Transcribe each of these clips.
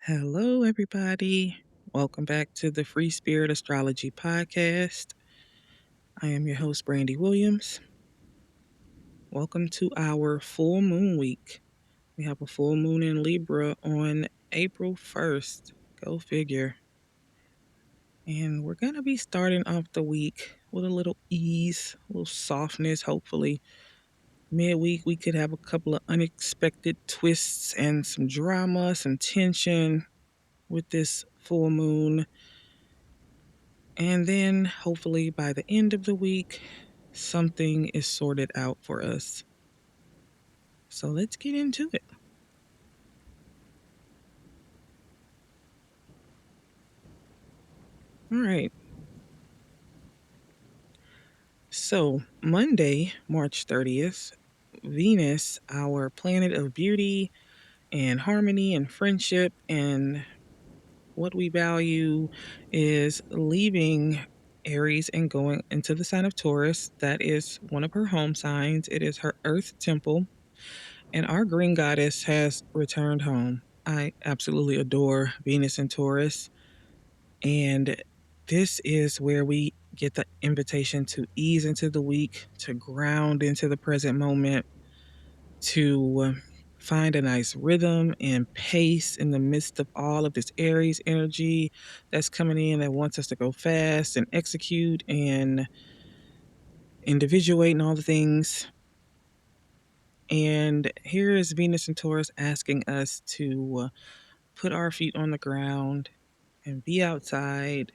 Hello, everybody. Welcome back to the Free Spirit Astrology Podcast. I am your host, Brandy Williams. Welcome to our full moon week. We have a full moon in Libra on April 1st. Go figure. And we're going to be starting off the week with a little ease, a little softness, hopefully. Midweek, we could have a couple of unexpected twists and some drama, some tension with this full moon. And then hopefully by the end of the week, something is sorted out for us. So let's get into it. All right. So Monday, March 30th, Venus, our planet of beauty and harmony and friendship and what we value, is leaving Aries and going into the sign of Taurus. That is one of her home signs. It is her earth temple. And our green goddess has returned home. I absolutely adore Venus and Taurus. And this is where we get the invitation to ease into the week, to ground into the present moment, to find a nice rhythm and pace in the midst of all of this Aries energy that's coming in that wants us to go fast and execute and individuate and all the things. And here is Venus and Taurus asking us to put our feet on the ground and be outside,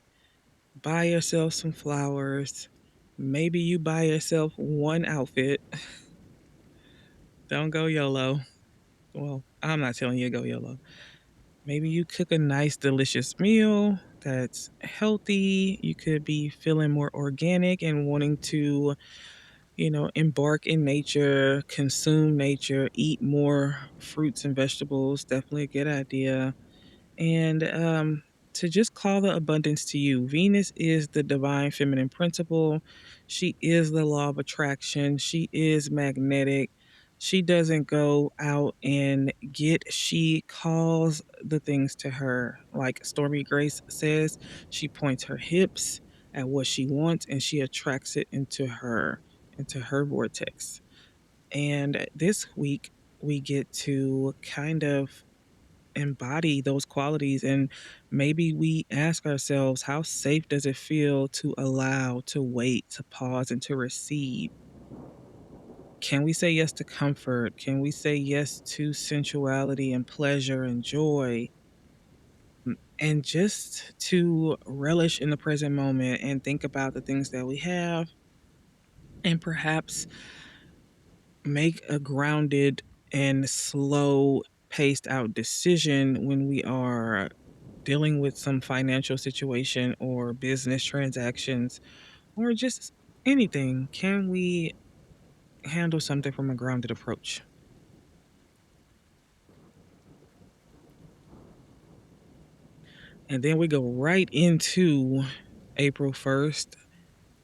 buy yourself some flowers. Maybe you buy yourself one outfit. Don't go YOLO. Well, I'm not telling you to go YOLO. Maybe you cook a nice, delicious meal that's healthy. You could be feeling more organic and wanting to, embark in nature, consume nature, eat more fruits and vegetables. Definitely a good idea. And to just call the abundance to you. Venus is the divine feminine principle. She is the law of attraction. She is magnetic. She doesn't go out and get, she calls the things to her. Like Stormy Grace says, she points her hips at what she wants and she attracts it into her vortex. And this week, we get to kind of embody those qualities, and maybe we ask ourselves, how safe does it feel to allow, to wait, to pause, and to receive? Can we say yes to comfort? Can we say yes to sensuality and pleasure and joy? And just to relish in the present moment and think about the things that we have, and perhaps make a grounded and slow paced out decision when we are dealing with some financial situation or business transactions or just anything. Can we handle something from a grounded approach? And then we go right into April 1st.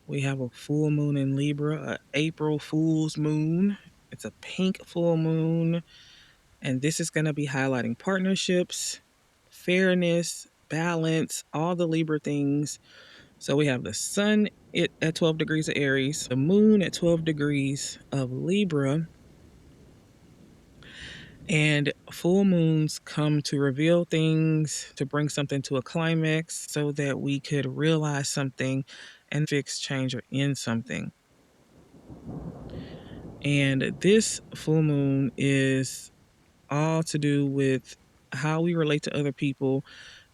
We have a full moon in Libra, a April Fool's moon. It's a pink full moon. And this is going to be highlighting partnerships, fairness, balance, all the Libra things. So we have the sun at 12 degrees of Aries, the moon at 12 degrees of Libra, and full moons come to reveal things, to bring something to a climax so that we could realize something and fix, change, or end something. And this full moon is all to do with how we relate to other people,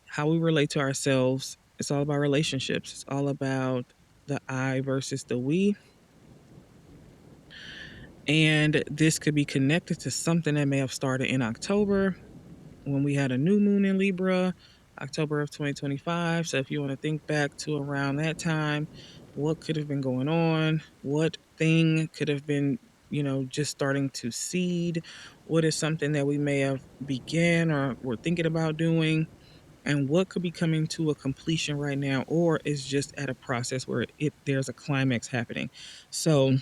how we relate to ourselves. It's all about relationships. It's all about the I versus the we. And this could be connected to something that may have started in October when we had a new moon in Libra, October of 2025. So if you want to think back to around that time, what could have been going on? What thing could have been, just starting to seed? What is something that we may have began or were thinking about doing? And what could be coming to a completion right now, or is just at a process where there's a climax happening. So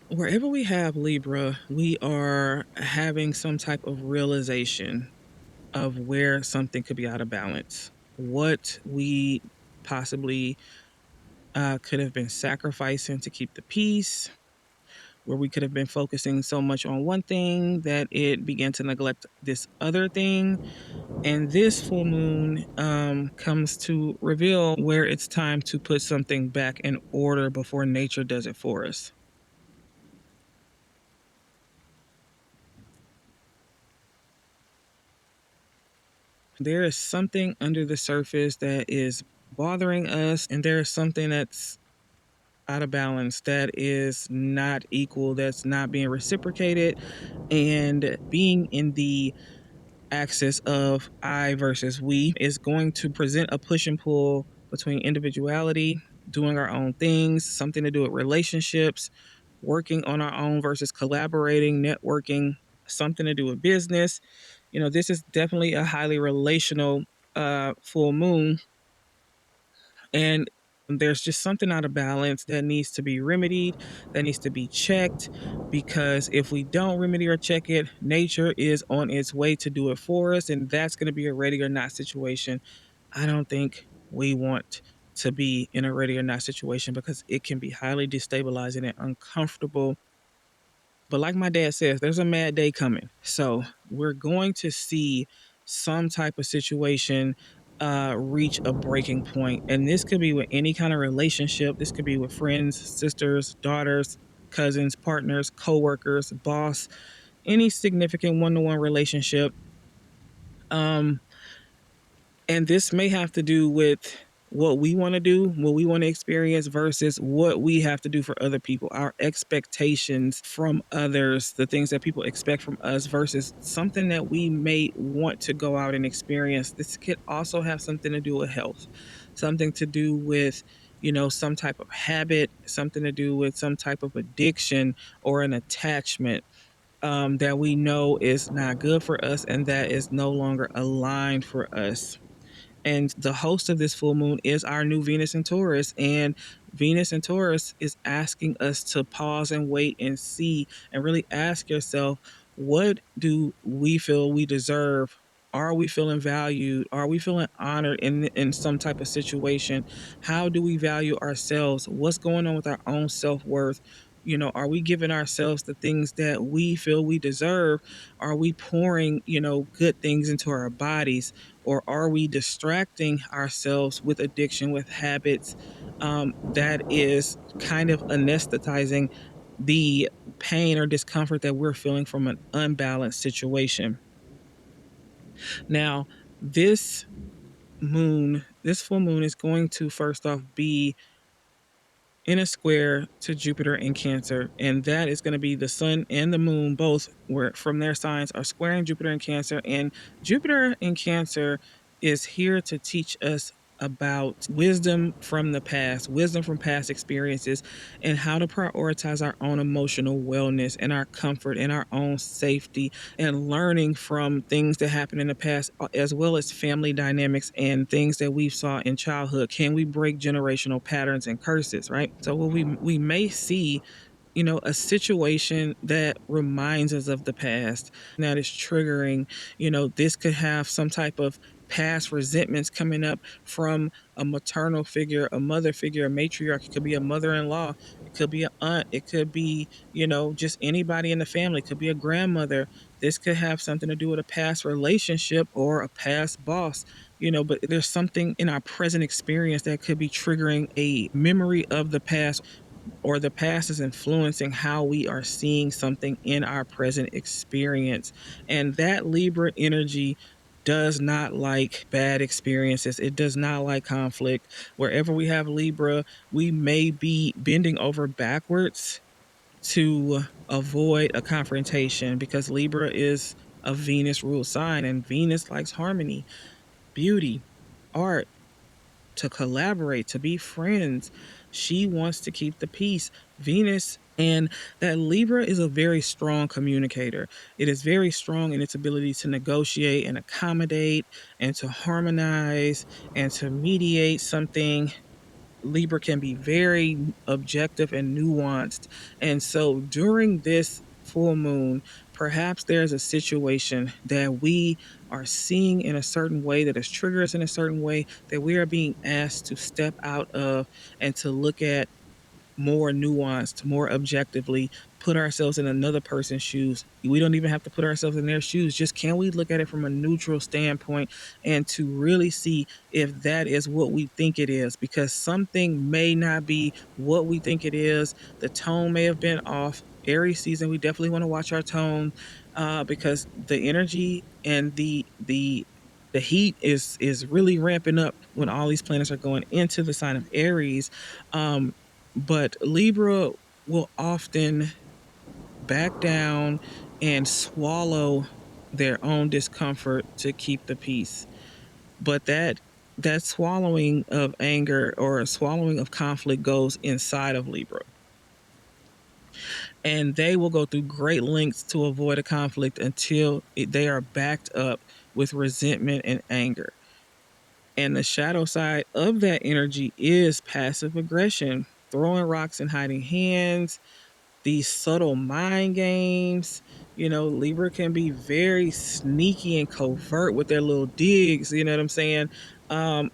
Wherever we have Libra, we are having some type of realization of where something could be out of balance, what we possibly could have been sacrificing to keep the peace, where we could have been focusing so much on one thing that it began to neglect this other thing. And this full moon comes to reveal where it's time to put something back in order before nature does it for us. There is something under the surface that is bothering us, and there is something that's out of balance, that is not equal, that's not being reciprocated. And being in the axis of I versus we is going to present a push and pull between individuality, doing our own things, something to do with relationships, working on our own versus collaborating, networking, something to do with business. This is definitely a highly relational full moon, and there's just something out of balance that needs to be remedied, that needs to be checked. Because if we don't remedy or check it, nature is on its way to do it for us. And that's going to be a ready or not situation. I don't think we want to be in a ready or not situation because it can be highly destabilizing and uncomfortable. But like my dad says, there's a mad day coming. So we're going to see some type of situation reach a breaking point. And this could be with any kind of relationship. This could be with friends, sisters, daughters, cousins, partners, coworkers, boss, any significant one-to-one relationship. Um, and this may have to do with what we want to do, what we want to experience versus what we have to do for other people, our expectations from others, the things that people expect from us versus something that we may want to go out and experience. This could also have something to do with health, something to do with, some type of habit, something to do with some type of addiction or an attachment that we know is not good for us and that is no longer aligned for us. And the host of this full moon is our new Venus in Taurus. And Venus in Taurus is asking us to pause and wait and see and really ask yourself, what do we feel we deserve? Are we feeling valued? Are we feeling honored in some type of situation? How do we value ourselves? What's going on with our own self worth? Are we giving ourselves the things that we feel we deserve? Are we pouring, good things into our bodies? Or are we distracting ourselves with addiction, with habits that is kind of anesthetizing the pain or discomfort that we're feeling from an unbalanced situation? Now, this this full moon is going to first off be in a square to Jupiter in Cancer, and that is going to be the sun and the moon both were from their signs are squaring Jupiter in Cancer, and Jupiter in Cancer is here to teach us about wisdom from the past, wisdom from past experiences, and how to prioritize our own emotional wellness and our comfort and our own safety, and learning from things that happened in the past, as well as family dynamics and things that we saw in childhood. Can we break generational patterns and curses, right? So what we may see, a situation that reminds us of the past that is triggering. This could have some type of past resentments coming up from a maternal figure, a mother figure, a matriarch. It could be a mother-in-law, it could be an aunt, it could be, just anybody in the family, it could be a grandmother. This could have something to do with a past relationship or a past boss. But there's something in our present experience that could be triggering a memory of the past, or the past is influencing how we are seeing something in our present experience. And that Libra energy does not like bad experiences. It does not like conflict. Wherever we have Libra, we may be bending over backwards to avoid a confrontation because Libra is a Venus ruled sign, and Venus likes harmony, beauty, art, to collaborate, to be friends. She wants to keep the peace. Venus and that Libra is a very strong communicator. It is very strong in its ability to negotiate and accommodate and to harmonize and to mediate something. Libra can be very objective and nuanced. And so during this full moon, perhaps there's a situation that we are seeing in a certain way that is triggering us in a certain way that we are being asked to step out of and to look at more nuanced, more objectively, put ourselves in another person's shoes. We don't even have to put ourselves in their shoes. Just can we look at it from a neutral standpoint and to really see if that is what we think it is? Because something may not be what we think it is. The tone may have been off. Aries season, we definitely want to watch our tone because the energy and the heat is really ramping up when all these planets are going into the sign of Aries. But Libra will often back down and swallow their own discomfort to keep the peace. But that swallowing of anger or swallowing of conflict goes inside of Libra. And they will go through great lengths to avoid a conflict until they are backed up with resentment and anger. And the shadow side of that energy is passive aggression, throwing rocks and hiding hands, these subtle mind games. Libra can be very sneaky and covert with their little digs. You know what I'm saying?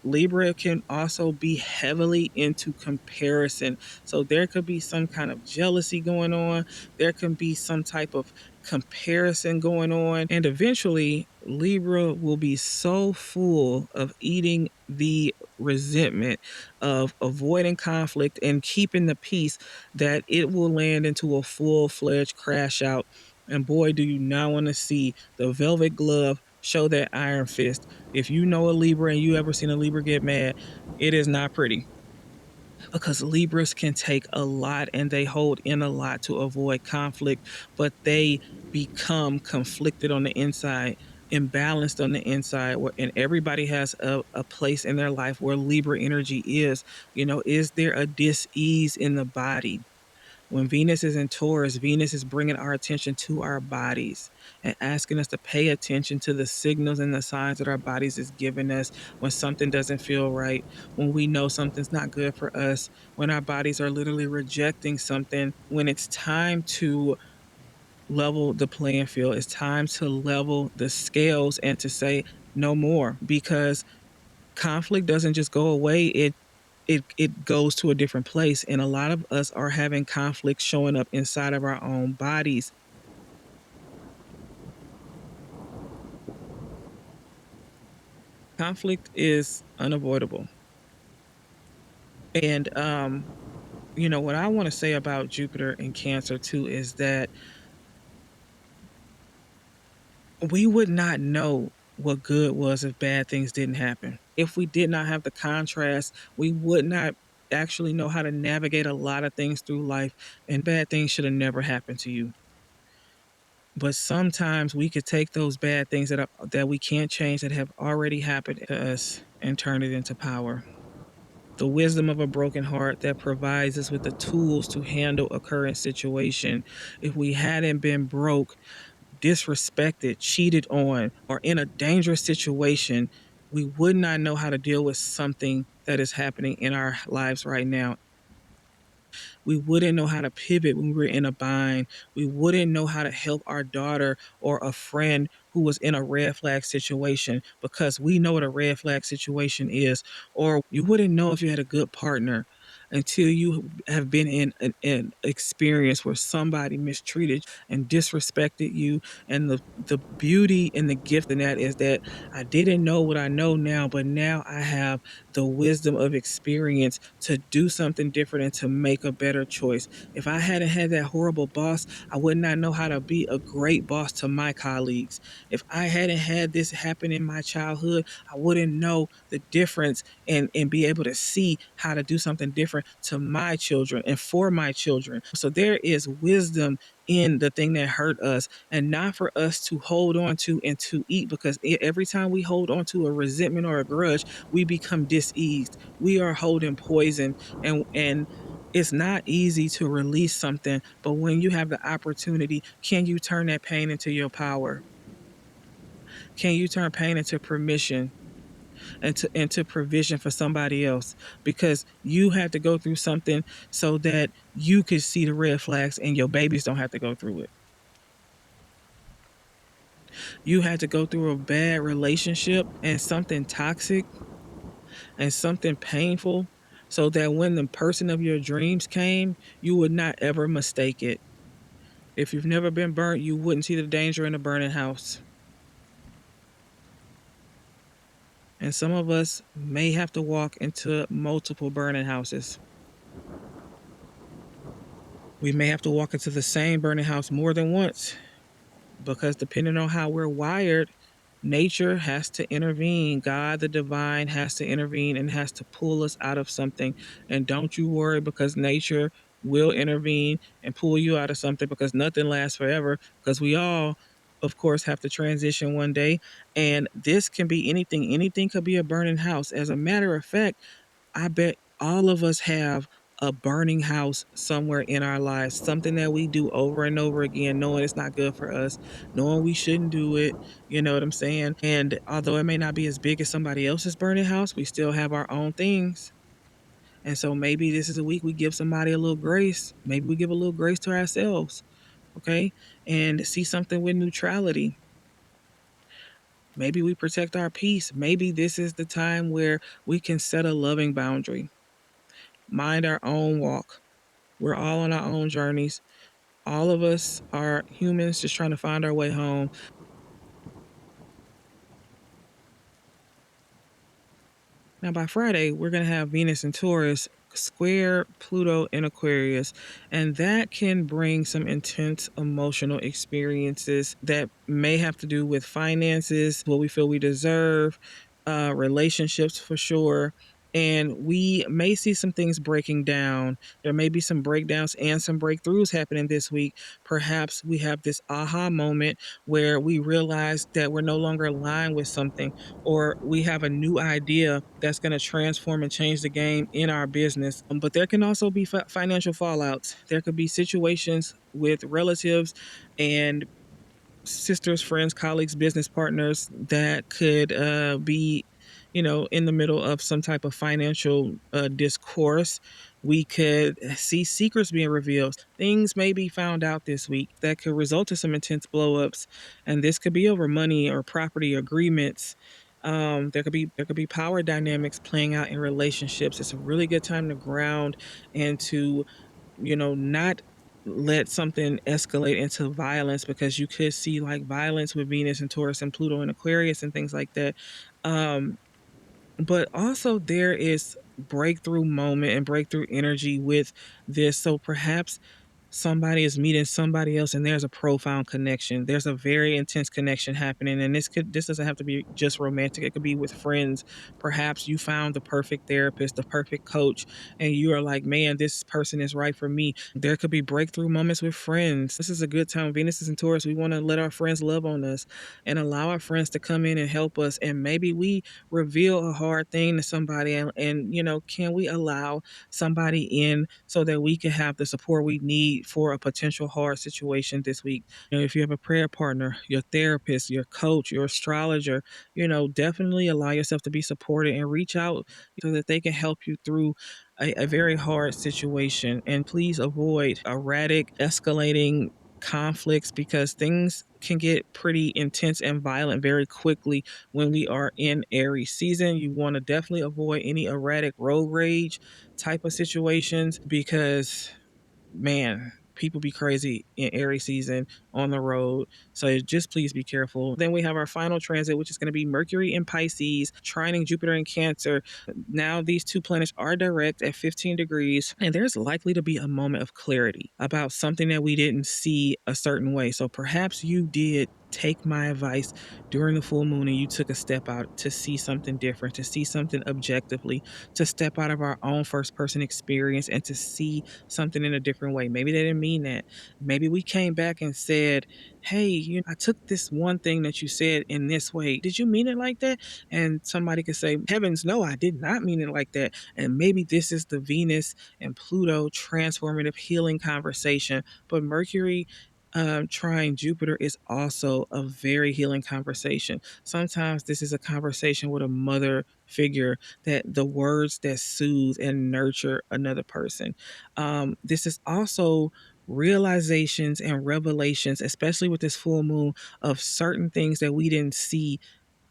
Libra can also be heavily into comparison. So there could be some kind of jealousy going on. There can be some type of comparison going on. And eventually, Libra will be so full of eating the resentment of avoiding conflict and keeping the peace that it will land into a full-fledged crash out. And boy, do you not want to see the velvet glove show that iron fist. If you know a Libra and you ever seen a Libra get mad, it is not pretty because Libras can take a lot and they hold in a lot to avoid conflict, but they become conflicted on the inside, imbalanced on the inside, and everybody has a place in their life where Libra energy is. Is there a dis-ease in the body? When Venus is in Taurus, Venus is bringing our attention to our bodies and asking us to pay attention to the signals and the signs that our bodies is giving us when something doesn't feel right, when we know something's not good for us, when our bodies are literally rejecting something, when it's time to level the playing field, it's time to level the scales and to say no more because conflict doesn't just go away. It goes to a different place, and a lot of us are having conflict showing up inside of our own bodies. Conflict is unavoidable. And what I want to say about Jupiter and Cancer too is that we would not know what good was if bad things didn't happen. If we did not have the contrast, we would not actually know how to navigate a lot of things through life, and bad things should have never happened to you. But sometimes we could take those bad things that we can't change that have already happened to us and turn it into power. The wisdom of a broken heart that provides us with the tools to handle a current situation. If we hadn't been broke, disrespected, cheated on, or in a dangerous situation, we would not know how to deal with something that is happening in our lives right now. We wouldn't know how to pivot when we were in a bind. We wouldn't know how to help our daughter or a friend who was in a red flag situation because we know what a red flag situation is. Or you wouldn't know if you had a good partner until you have been in an experience where somebody mistreated and disrespected you. And the beauty and the gift in that is that I didn't know what I know now, but now I have the wisdom of experience to do something different and to make a better choice. If I hadn't had that horrible boss, I would not know how to be a great boss to my colleagues. If I hadn't had this happen in my childhood, I wouldn't know the difference and be able to see how to do something different to my children and for my children. So there is wisdom in the thing that hurt us and not for us to hold on to and to eat because every time we hold on to a resentment or a grudge, we become diseased. We are holding poison and it's not easy to release something, but when you have the opportunity, can you turn that pain into your power? Can you turn pain into permission? into provision for somebody else, because you had to go through something so that you could see the red flags and your babies don't have to go through it. You had to go through a bad relationship and something toxic and something painful so that when the person of your dreams came, you would not ever mistake it. If you've never been burnt, you wouldn't see the danger in a burning house. And some of us may have to walk into multiple burning houses. We may have to walk into the same burning house more than once, because depending on how we're wired, nature has to intervene. God, the divine, has to intervene and has to pull us out of something. And don't you worry, because nature will intervene and pull you out of something, because nothing lasts forever. Because we all, of course, have to transition one day. And this can be anything. Anything could be a burning house. As a matter of fact, I bet all of us have a burning house somewhere in our lives, something that we do over and over again, knowing it's not good for us, knowing we shouldn't do it. You know what I'm saying? And although it may not be as big as somebody else's burning house, we still have our own things. And so maybe this is a week we give somebody a little grace. Maybe we give a little grace to ourselves, okay? And see something with neutrality. Maybe we protect our peace. Maybe this is the time where we can set a loving boundary, mind our own walk. We're all on our own journeys. All of us are humans just trying to find our way home. Now, by Friday, we're going to have Venus and Taurus square Pluto in Aquarius, and that can bring some intense emotional experiences that may have to do with finances, what we feel we deserve, relationships for sure. And we may see some things breaking down. There may be some breakdowns and some breakthroughs happening this week. Perhaps we have this aha moment where we realize that we're no longer aligned with something, or we have a new idea that's going to transform and change the game in our business. But there can also be financial fallouts. There could be situations with relatives and sisters, friends, colleagues, business partners that could be, in the middle of some type of financial discourse. We could see secrets being revealed. Things may be found out this week that could result in some intense blowups, and this could be over money or property agreements. There could be power dynamics playing out in relationships. It's a really good time to ground and to, not let something escalate into violence, because you could see like violence with Venus and Taurus and Pluto and Aquarius and things like that. Um, but also there is breakthrough moment and breakthrough energy with this. So perhaps somebody is meeting somebody else and there's a profound connection. There's a very intense connection happening, and this doesn't have to be just romantic. It could be with friends. Perhaps you found the perfect therapist, the perfect coach, and you are like, man, this person is right for me. There could be breakthrough moments with friends. This is a good time. Venus is in Taurus. We want to let our friends love on us and allow our friends to come in and help us. And maybe we reveal a hard thing to somebody, and can we allow somebody in so that we can have the support we need for a potential hard situation this week. If you have a prayer partner, your therapist, your coach, your astrologer, definitely allow yourself to be supported and reach out so that they can help you through a very hard situation. And please avoid erratic, escalating conflicts, because things can get pretty intense and violent very quickly when we are in Aries season. You want to definitely avoid any erratic road rage type of situations, because man, people be crazy in Aries season on the road. So just please be careful. Then we have our final transit, which is going to be Mercury in Pisces, trining Jupiter in Cancer. Now these two planets are direct at 15 degrees, and there's likely to be a moment of clarity about something that we didn't see a certain way. So perhaps you did take my advice during the full moon and you took a step out to see something different, to see something objectively, to step out of our own first person experience and to see something in a different way. Maybe they didn't mean that. Maybe we came back and said, hey, I took this one thing that you said in this way. Did you mean it like that? And somebody could say, heavens, no, I did not mean it like that. And maybe this is the Venus and Pluto transformative healing conversation. But Mercury trying Jupiter is also a very healing conversation. Sometimes this is a conversation with a mother figure, that the words that soothe and nurture another person. This is also realizations and revelations, especially with this full moon, of certain things that we didn't see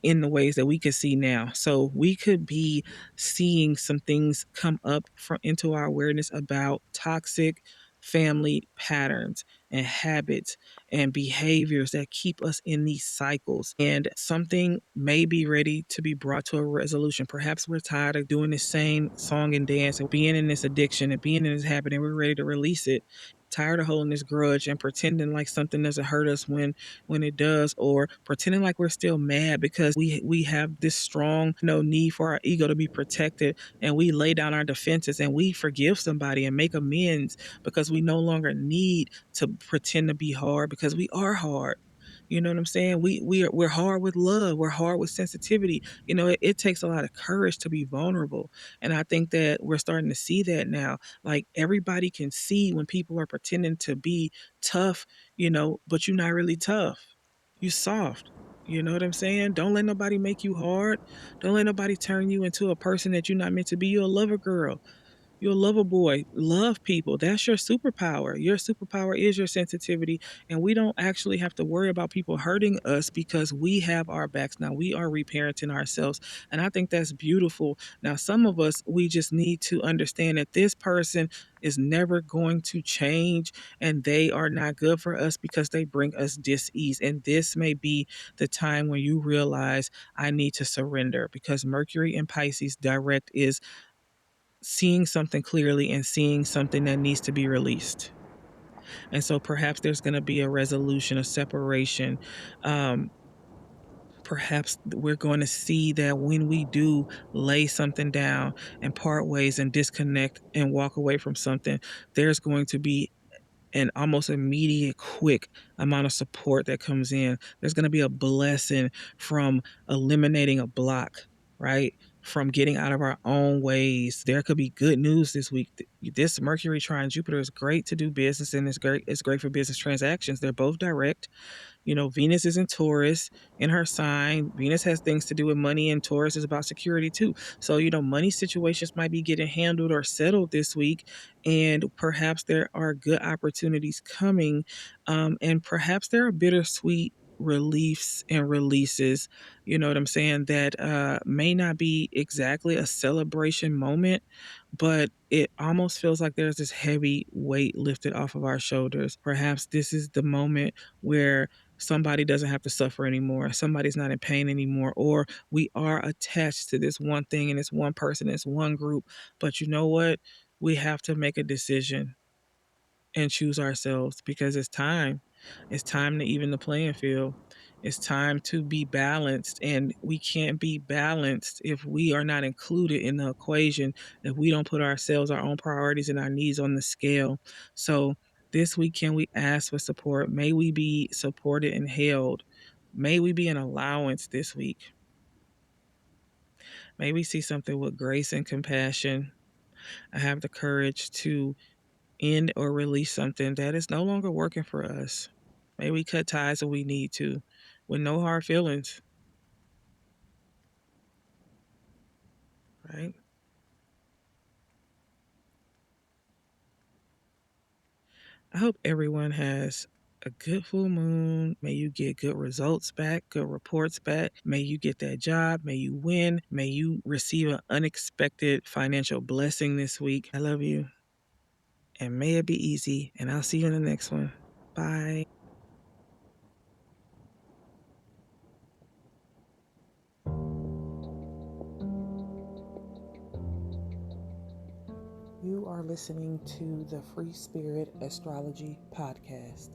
in the ways that we could see now. So we could be seeing some things come up from into our awareness about toxic family patterns and habits and behaviors that keep us in these cycles. And something may be ready to be brought to a resolution. Perhaps we're tired of doing the same song and dance and being in this addiction and being in this habit, and we're ready to release it. Tired of holding this grudge and pretending like something doesn't hurt us when it does, or pretending like we're still mad because we have this strong need for our ego to be protected, and we lay down our defenses and we forgive somebody and make amends because we no longer need to pretend to be hard, because we are hard. You know what I'm saying? We're hard with love. We're hard with sensitivity. It takes a lot of courage to be vulnerable. And I think that we're starting to see that now. Like, everybody can see when people are pretending to be tough, but you're not really tough. You soft. You know what I'm saying? Don't let nobody make you hard. Don't let nobody turn you into a person that you're not meant to be. You're a lover girl. You're a lover boy. Love people. That's your superpower. Your superpower is your sensitivity. And we don't actually have to worry about people hurting us because we have our backs now. We are reparenting ourselves. And I think that's beautiful. Now, some of us, we just need to understand that this person is never going to change, and they are not good for us because they bring us dis-ease. And this may be the time when you realize, I need to surrender, because Mercury in Pisces direct is seeing something clearly and seeing something that needs to be released. And so perhaps there's going to be a resolution, a separation. Um, Perhaps we're going to see that when we do lay something down and part ways and disconnect and walk away from something, there's going to be an almost immediate, quick amount of support that comes in. There's going to be a blessing from eliminating a block, right? From getting out of our own ways. There could be good news this week. This Mercury trine Jupiter is great to do business, and it's great for business transactions. They're both direct. Venus is in Taurus in her sign. Venus has things to do with money, and Taurus is about security too. So, money situations might be getting handled or settled this week, and perhaps there are good opportunities coming. And perhaps there are bittersweet reliefs and releases, you know what I'm saying, that may not be exactly a celebration moment, but it almost feels like there's this heavy weight lifted off of our shoulders. Perhaps this is the moment where somebody doesn't have to suffer anymore. Somebody's not in pain anymore. Or we are attached to this one thing and this one person, this one group. But you know what? We have to make a decision and choose ourselves, because it's time. It's time to even the playing field. It's time to be balanced. And we can't be balanced if we are not included in the equation, if we don't put ourselves, our own priorities, and our needs on the scale. So this week, can we ask for support? May we be supported and held. May we be an allowance this week. May we see something with grace and compassion. I have the courage to end or release something that is no longer working for us. May we cut ties when we need to, with no hard feelings, right? I hope everyone has a good full moon. May you get good results back, good reports back. May you get that job. May you win. May you receive an unexpected financial blessing this week. I love you. And may it be easy. And I'll see you in the next one. Bye. You are listening to the Free Spirit Astrology Podcast.